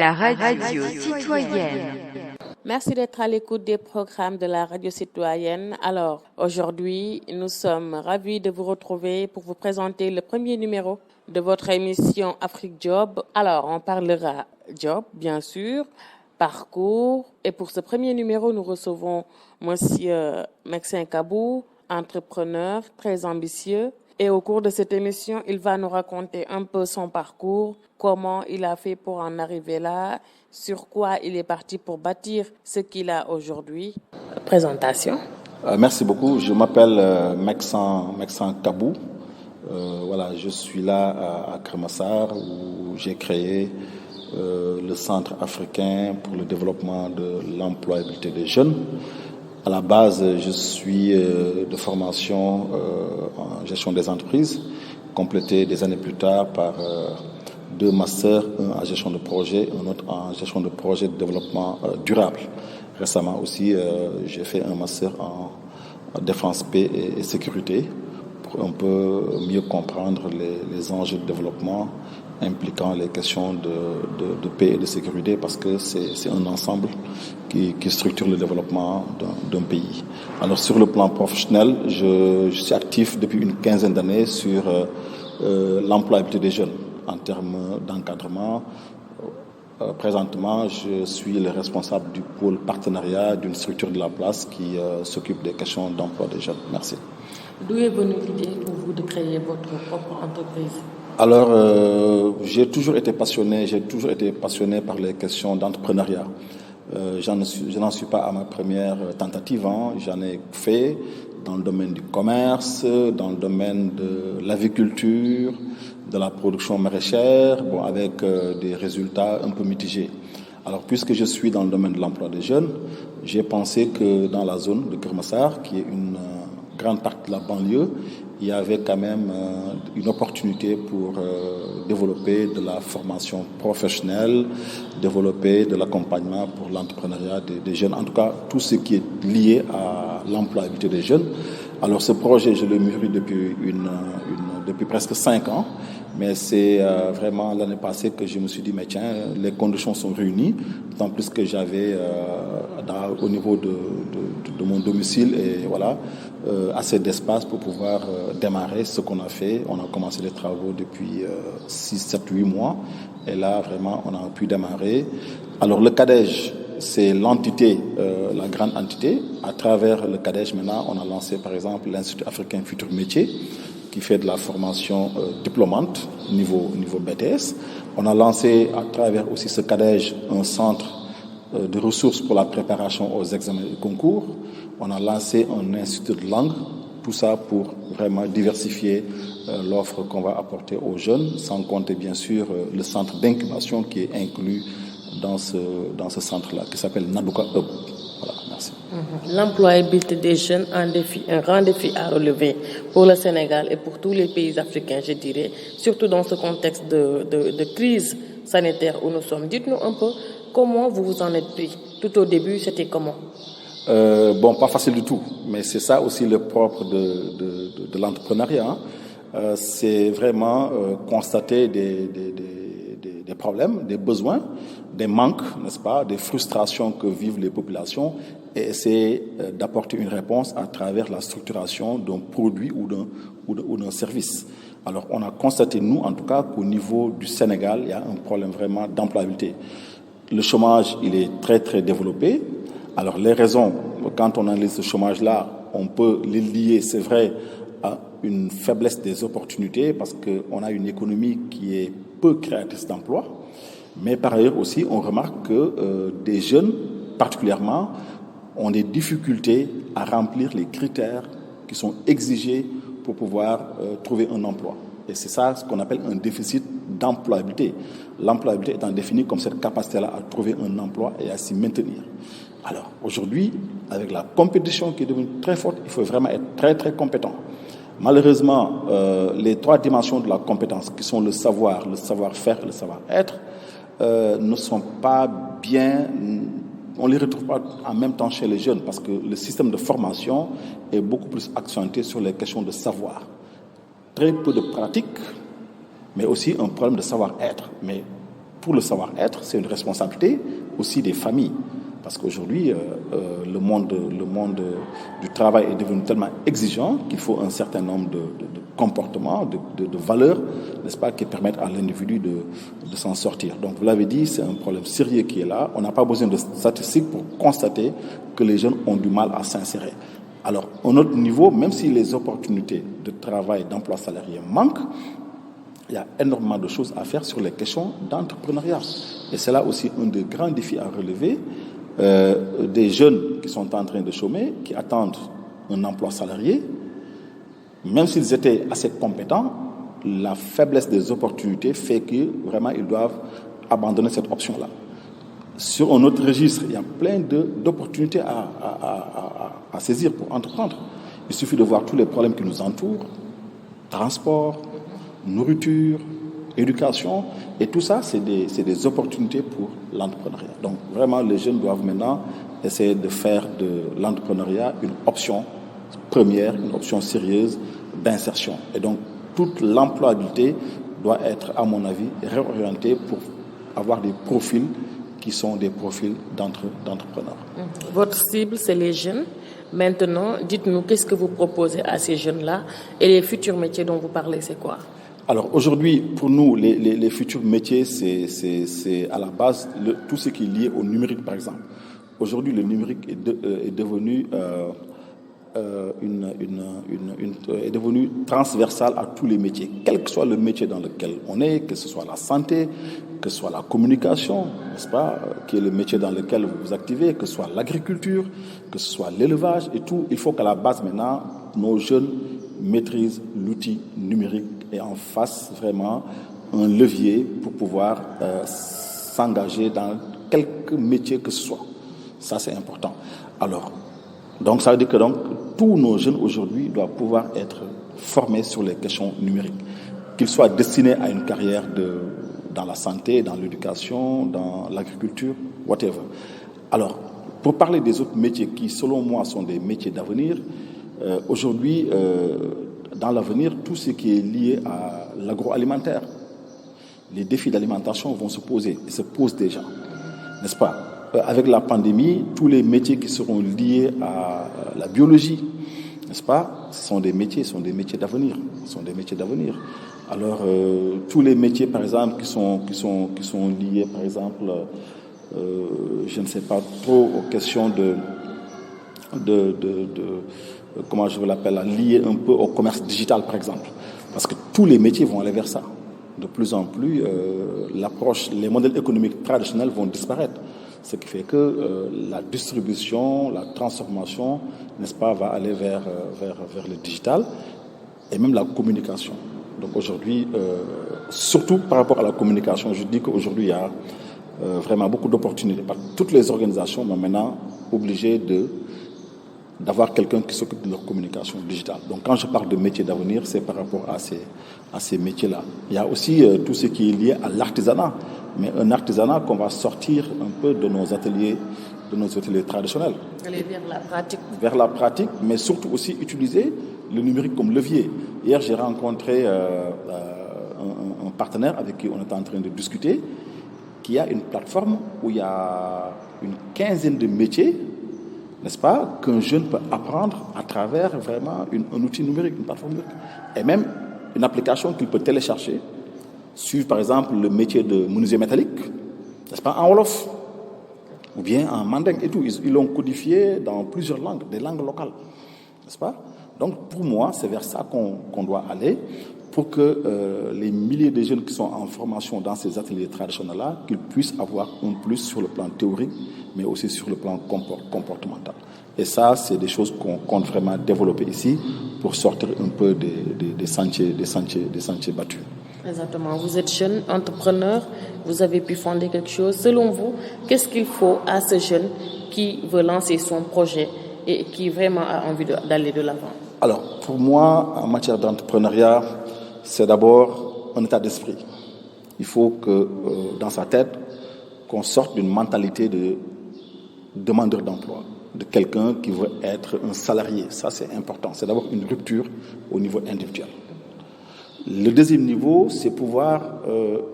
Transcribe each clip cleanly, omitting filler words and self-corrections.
La radio citoyenne. Merci d'être à l'écoute des programmes de la radio citoyenne. Alors, aujourd'hui, nous sommes ravis de vous retrouver pour vous présenter le premier numéro de votre émission Afrique Job. Alors, on parlera job, bien sûr, parcours. Et pour ce premier numéro, nous recevons Monsieur Maxime Kabou, entrepreneur très ambitieux. Et au cours de cette émission, il va nous raconter un peu son parcours, comment il a fait pour en arriver là, sur quoi il est parti pour bâtir ce qu'il a aujourd'hui. Présentation. Merci beaucoup. Je m'appelle Maxime Kabou. Voilà, je suis là à Kremassar où j'ai créé le Centre africain pour le développement de l'employabilité des jeunes. À la base, je suis de formation en gestion des entreprises, complété des années plus tard par 2 masters, un en gestion de projet, un autre en gestion de projet de développement durable. Récemment aussi, j'ai fait un master en défense, paix et sécurité pour un peu mieux comprendre les enjeux de développement impliquant les questions de paix et de sécurité parce que c'est un ensemble qui structure le développement d'un pays. Alors sur le plan professionnel, je suis actif depuis une quinzaine d'années sur l'employabilité des jeunes en termes d'encadrement. Présentement, je suis le responsable du pôle partenariat d'une structure de la place qui s'occupe des questions d'emploi des jeunes. Merci. D'où est venue l'idée pour vous de créer votre propre entreprise ? Alors, j'ai toujours été passionné par les questions d'entrepreneuriat. Je n'en suis pas à ma première tentative. J'en ai fait dans le domaine du commerce, dans le domaine de l'aviculture, de la production maraîchère, avec des résultats un peu mitigés. Alors, puisque je suis dans le domaine de l'emploi des jeunes, j'ai pensé que dans la zone de Kremassar, qui est une grande partie de la banlieue, il y avait quand même une opportunité pour développer de la formation professionnelle, développer de l'accompagnement pour l'entrepreneuriat des jeunes, en tout cas tout ce qui est lié à l'employabilité des jeunes. Alors ce projet, je l'ai mûri depuis presque 5 ans, mais c'est vraiment l'année passée que je me suis dit, mais tiens, les conditions sont réunies, d'autant plus que j'avais au niveau de mon domicile et voilà, assez d'espace pour pouvoir démarrer ce qu'on a fait. On a commencé les travaux depuis 6, 7, 8 mois et là vraiment on a pu démarrer. Alors le CADEJ, c'est l'entité, la grande entité. À travers le CADEJ maintenant, on a lancé par exemple l'Institut africain Futur Métier qui fait de la formation diplômante niveau BTS. On a lancé à travers aussi ce CADEJ un centre de ressources pour la préparation aux examens et concours. On a lancé un institut de langue, tout ça pour vraiment diversifier l'offre qu'on va apporter aux jeunes, sans compter bien sûr le centre d'incubation qui est inclus dans ce centre-là, qui s'appelle Nabuka Hub. Voilà, merci. L'employabilité des jeunes, un grand défi à relever pour le Sénégal et pour tous les pays africains, je dirais, surtout dans ce contexte de crise sanitaire où nous sommes. Dites-nous un peu comment vous vous en êtes pris. Tout au début, c'était comment ? Pas facile du tout, mais c'est ça aussi le propre de l'entrepreneuriat. C'est vraiment constater des problèmes, des besoins, des manques, n'est-ce pas, des frustrations que vivent les populations et essayer d'apporter une réponse à travers la structuration d'un produit ou d'un service. Alors, on a constaté, nous, en tout cas, qu'au niveau du Sénégal, il y a un problème vraiment d'employabilité. Le chômage, il est très, très développé. Alors, les raisons, quand on analyse ce chômage-là, on peut les lier, c'est vrai, à une faiblesse des opportunités parce qu'on a une économie qui est peu créatrice d'emplois. Mais par ailleurs aussi, on remarque que des jeunes, particulièrement, ont des difficultés à remplir les critères qui sont exigés pour pouvoir trouver un emploi. Et c'est ça ce qu'on appelle un déficit d'employabilité. L'employabilité étant définie comme cette capacité-là à trouver un emploi et à s'y maintenir. Alors, aujourd'hui, avec la compétition qui est devenue très forte, il faut vraiment être très, très compétent. Malheureusement, les 3 dimensions de la compétence, qui sont le savoir, le savoir-faire et le savoir-être, ne sont pas bien, on ne les retrouve pas en même temps chez les jeunes parce que le système de formation est beaucoup plus accentué sur les questions de savoir. Très peu de pratique, mais aussi un problème de savoir-être. Mais pour le savoir-être, c'est une responsabilité aussi des familles. Parce qu'aujourd'hui, le monde du travail est devenu tellement exigeant qu'il faut un certain nombre de comportements, de valeurs, n'est-ce pas, qui permettent à l'individu de s'en sortir. Donc, vous l'avez dit, c'est un problème sérieux qui est là. On n'a pas besoin de statistiques pour constater que les jeunes ont du mal à s'insérer. Alors, à un autre niveau, même si les opportunités de travail, d'emploi salarié manquent, il y a énormément de choses à faire sur les questions d'entrepreneuriat. Et c'est là aussi un des grands défis à relever. Des jeunes qui sont en train de chômer, qui attendent un emploi salarié, même s'ils étaient assez compétents, la faiblesse des opportunités fait que vraiment ils doivent abandonner cette option-là. Sur un autre registre, il y a plein d'opportunités à saisir pour entreprendre. Il suffit de voir tous les problèmes qui nous entourent, transport, nourriture, éducation, et tout ça, c'est des opportunités pour l'entrepreneuriat. Donc vraiment, les jeunes doivent maintenant essayer de faire de l'entrepreneuriat une option première, une option sérieuse d'insertion. Et donc, toute l'employabilité doit être, à mon avis, réorientée pour avoir des profils qui sont des profils d'entrepreneurs. Votre cible, c'est les jeunes. Maintenant, dites-nous, qu'est-ce que vous proposez à ces jeunes-là et les futurs métiers dont vous parlez, c'est quoi? Alors aujourd'hui, pour nous, les futurs métiers, c'est à la base tout ce qui est lié au numérique, par exemple. Aujourd'hui, le numérique est devenu est devenu transversal à tous les métiers, quel que soit le métier dans lequel on est, que ce soit la santé, que ce soit la communication, n'est-ce pas, qui est le métier dans lequel vous vous activez, que ce soit l'agriculture, que ce soit l'élevage et tout. Il faut qu'à la base maintenant, nos jeunes maîtrisent l'outil numérique et en fassent vraiment un levier pour pouvoir s'engager dans quelque métier que ce soit. Ça, c'est important. Alors, donc ça veut dire que tous nos jeunes aujourd'hui doivent pouvoir être formés sur les questions numériques, qu'ils soient destinés à une carrière dans la santé, dans l'éducation, dans l'agriculture, whatever. Alors, pour parler des autres métiers qui, selon moi, sont des métiers d'avenir, aujourd'hui, dans l'avenir, tout ce qui est lié à l'agroalimentaire, les défis d'alimentation vont se poser, et se posent déjà, n'est-ce pas? Avec la pandémie, tous les métiers qui seront liés à la biologie, n'est-ce pas, ce sont des métiers d'avenir. Alors, tous les métiers, par exemple, qui sont liés, par exemple, je ne sais pas trop aux questions comment je l'appelle, liés un peu au commerce digital, par exemple. Parce que tous les métiers vont aller vers ça. De plus en plus, les modèles économiques traditionnels vont disparaître. Ce qui fait que la distribution, la transformation, n'est-ce pas, va aller vers le digital et même la communication. Donc aujourd'hui, surtout par rapport à la communication, je dis qu'aujourd'hui, il y a vraiment beaucoup d'opportunités. Toutes les organisations sont maintenant obligées d'avoir quelqu'un qui s'occupe de leur communication digitale. Donc quand je parle de métiers d'avenir, c'est par rapport à ces métiers-là. Il y a aussi tout ce qui est lié à l'artisanat, mais un artisanat qu'on va sortir un peu de nos ateliers traditionnels. Aller vers la pratique. Vers la pratique, mais surtout aussi utiliser le numérique comme levier. Hier, j'ai rencontré un partenaire avec qui on est en train de discuter, qui a une plateforme où il y a une quinzaine de métiers, n'est-ce pas, qu'un jeune peut apprendre à travers vraiment un outil numérique, une plateforme numérique. Et même une application qu'il peut télécharger, suivre par exemple le métier de menuisier métallique, n'est-ce pas, en wolof, ou bien en manding et tout. Ils l'ont codifié dans plusieurs langues, des langues locales, n'est-ce pas? Donc pour moi, c'est vers ça qu'on doit aller, pour que les milliers de jeunes qui sont en formation dans ces ateliers traditionnels-là, qu'ils puissent avoir un plus sur le plan théorique, mais aussi sur le plan comportemental. Et ça, c'est des choses qu'on compte vraiment développer ici pour sortir un peu des sentiers battus. Exactement. Vous êtes jeune entrepreneur, vous avez pu fonder quelque chose. Selon vous, qu'est-ce qu'il faut à ce jeune qui veut lancer son projet et qui vraiment a envie d'aller de l'avant? Alors, pour moi, en matière d'entrepreneuriat, c'est d'abord un état d'esprit. Il faut que, dans sa tête, qu'on sorte d'une mentalité de demandeur d'emploi, de quelqu'un qui veut être un salarié. Ça, c'est important. C'est d'abord une rupture au niveau individuel. Le deuxième niveau, c'est pouvoir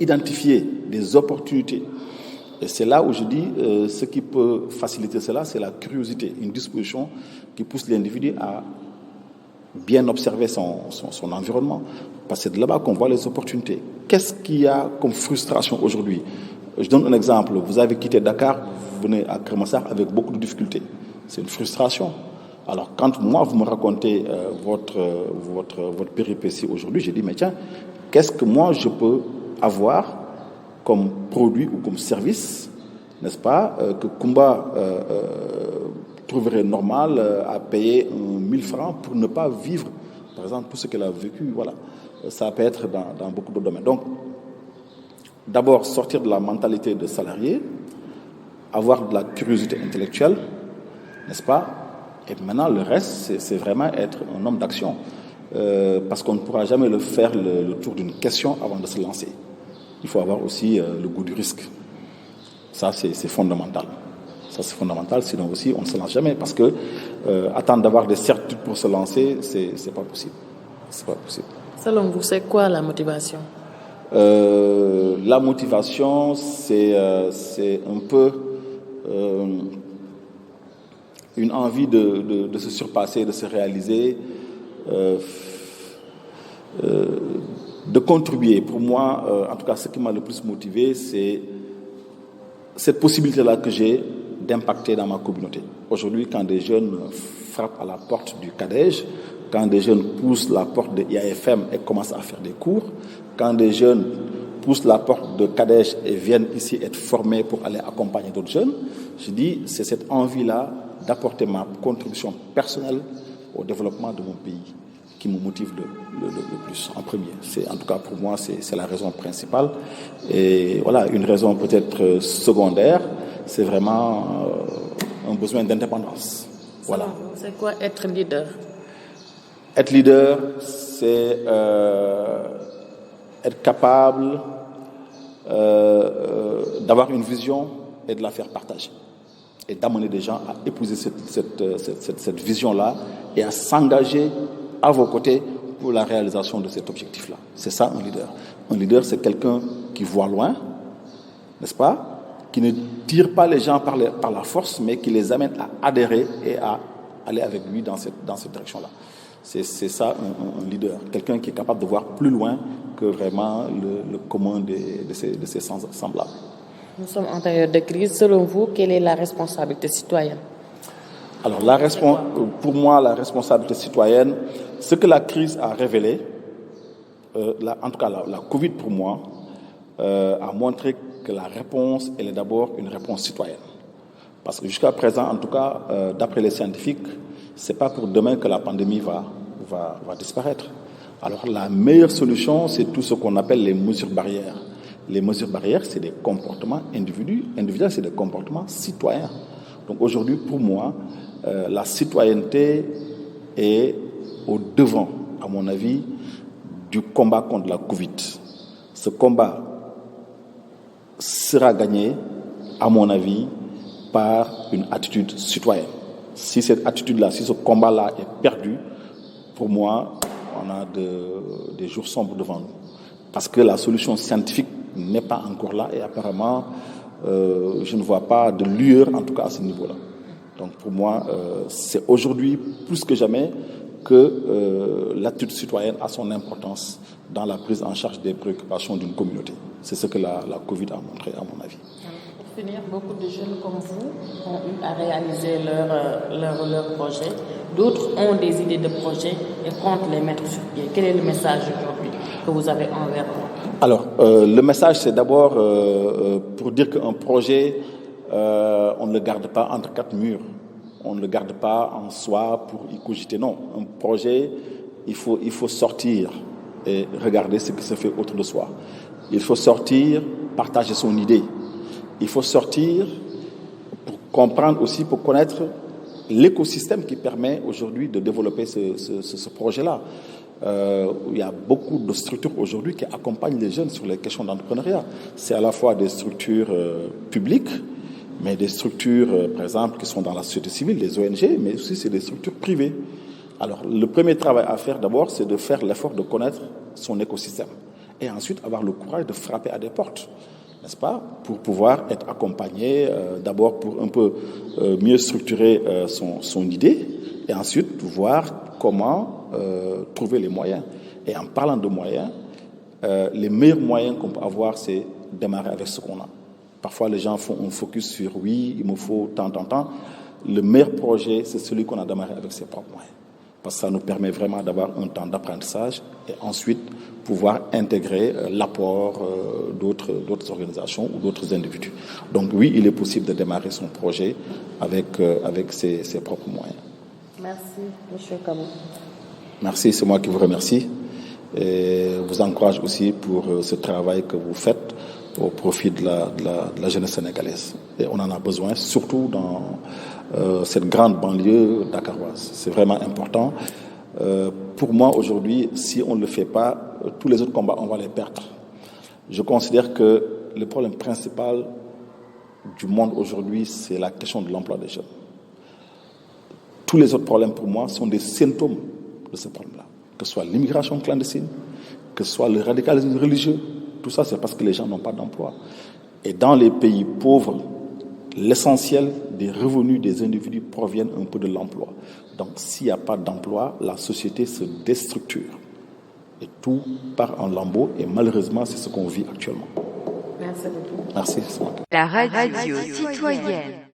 identifier des opportunités. Et c'est là où je dis, ce qui peut faciliter cela, c'est la curiosité, une disposition qui pousse l'individu à bien observer son environnement. Parce que c'est de là-bas qu'on voit les opportunités. Qu'est-ce qu'il y a comme frustration aujourd'hui? Je donne un exemple. Vous avez quitté Dakar, vous venez à Kermassar avec beaucoup de difficultés. C'est une frustration. Alors, quand moi, vous me racontez votre péripétie aujourd'hui, j'ai dit, mais tiens, qu'est-ce que moi, je peux avoir comme produit ou comme service, n'est-ce pas, que Kumba trouverait normal à payer 1000 francs pour ne pas vivre, par exemple, tout ce qu'elle a vécu. Voilà. Ça peut être dans beaucoup de domaines. Donc, d'abord, sortir de la mentalité de salarié, avoir de la curiosité intellectuelle, n'est-ce pas? Et maintenant, le reste, c'est vraiment être un homme d'action. Parce qu'on ne pourra jamais faire le tour d'une question avant de se lancer. Il faut avoir aussi le goût du risque. Ça, c'est fondamental. Ça, c'est fondamental. Sinon aussi, on ne se lance jamais. Parce que attendre d'avoir des certitudes pour se lancer, c'est pas possible. C'est pas possible. Selon vous, c'est quoi la motivation? La motivation, c'est un peu une envie de se surpasser, de se réaliser, de contribuer. Pour moi, en tout cas, ce qui m'a le plus motivé, c'est cette possibilité-là que j'ai d'impacter dans ma communauté. Aujourd'hui, quand des jeunes frappent à la porte du CADEJ, quand des jeunes poussent la porte de IAFM et commencent à faire des cours, quand des jeunes poussent la porte de CADEJ et viennent ici être formés pour aller accompagner d'autres jeunes, je dis, c'est cette envie-là d'apporter ma contribution personnelle au développement de mon pays qui me motive le plus en premier. En tout cas, pour moi, c'est la raison principale. Et voilà, une raison peut-être secondaire, c'est vraiment un besoin d'indépendance. Voilà. C'est quoi être leader? Être leader, c'est être capable d'avoir une vision et de la faire partager. Et d'amener des gens à épouser cette vision-là et à s'engager à vos côtés pour la réalisation de cet objectif-là. C'est ça un leader. Un leader, c'est quelqu'un qui voit loin, n'est-ce pas? Qui ne tire pas les gens par la force, mais qui les amène à adhérer et à aller avec lui dans cette direction-là. C'est ça un leader. Quelqu'un qui est capable de voir plus loin que vraiment le commun de ses semblables. Nous sommes en période de crise. Selon vous, quelle est la responsabilité citoyenne? Alors, pour moi, la responsabilité citoyenne, ce que la crise a révélé, en tout cas la Covid pour moi, a montré que la réponse, elle est d'abord une réponse citoyenne. Parce que jusqu'à présent, en tout cas, d'après les scientifiques, c'est pas pour demain que la pandémie va disparaître. Alors, la meilleure solution, c'est tout ce qu'on appelle les mesures barrières. Les mesures barrières, c'est des comportements individuels, c'est des comportements citoyens. Donc aujourd'hui, pour moi, la citoyenneté est au devant, à mon avis, du combat contre la Covid. Ce combat sera gagné, à mon avis, par une attitude citoyenne. Si cette attitude-là, si ce combat-là est perdu, pour moi, on a des jours sombres devant nous. Parce que la solution scientifique n'est pas encore là et apparemment, je ne vois pas de lueur, en tout cas à ce niveau-là. Donc pour moi, c'est aujourd'hui plus que jamais que l'attitude citoyenne a son importance dans la prise en charge des préoccupations d'une communauté. C'est ce que la Covid a montré, à mon avis. Pour finir, beaucoup de jeunes comme vous ont eu à réaliser leur projet. D'autres ont des idées de projet et comptent les mettre sur pied. Quel est le message aujourd'hui que vous avez envers eux? Alors, le message, c'est d'abord pour dire qu'un projet, on ne le garde pas entre quatre murs. On ne le garde pas en soi pour y cogiter. Non, un projet, il faut sortir et regarder ce qui se fait autour de soi. Il faut sortir, partager son idée. Il faut sortir pour comprendre aussi, pour connaître l'écosystème qui permet aujourd'hui de développer ce projet-là. Il y a beaucoup de structures aujourd'hui qui accompagnent les jeunes sur les questions d'entrepreneuriat. C'est à la fois des structures publiques, mais des structures, par exemple, qui sont dans la société civile, les ONG, mais aussi c'est des structures privées. Alors, le premier travail à faire d'abord, c'est de faire l'effort de connaître son écosystème. Et ensuite, avoir le courage de frapper à des portes. n'est-ce pas, pour pouvoir être accompagné, d'abord pour un peu mieux structurer son idée, et ensuite voir comment trouver les moyens. Et en parlant de moyens, les meilleurs moyens qu'on peut avoir, c'est démarrer avec ce qu'on a. Parfois, les gens font un focus sur « oui, il me faut tant. » Le meilleur projet, c'est celui qu'on a démarré avec ses propres moyens. Parce que ça nous permet vraiment d'avoir un temps d'apprentissage et ensuite pouvoir intégrer l'apport d'autres organisations ou d'autres individus. Donc oui, il est possible de démarrer son projet avec ses propres moyens. Merci, M. Kamou. Merci, c'est moi qui vous remercie et vous encourage aussi pour ce travail que vous faites au profit de la jeunesse sénégalaise. Et on en a besoin, surtout dans cette grande banlieue dakaroise. C'est vraiment important. Pour moi, aujourd'hui, si on ne le fait pas, tous les autres combats, on va les perdre. Je considère que le problème principal du monde aujourd'hui, c'est la question de l'emploi des jeunes. Tous les autres problèmes, pour moi, sont des symptômes de ce problème-là. Que ce soit l'immigration clandestine, que ce soit le radicalisme religieux, tout ça, c'est parce que les gens n'ont pas d'emploi. Et dans les pays pauvres, l'essentiel des revenus des individus proviennent un peu de l'emploi. Donc, s'il n'y a pas d'emploi, la société se déstructure. Et tout part en lambeaux. Et malheureusement, c'est ce qu'on vit actuellement. Merci beaucoup. Merci. La radio citoyenne.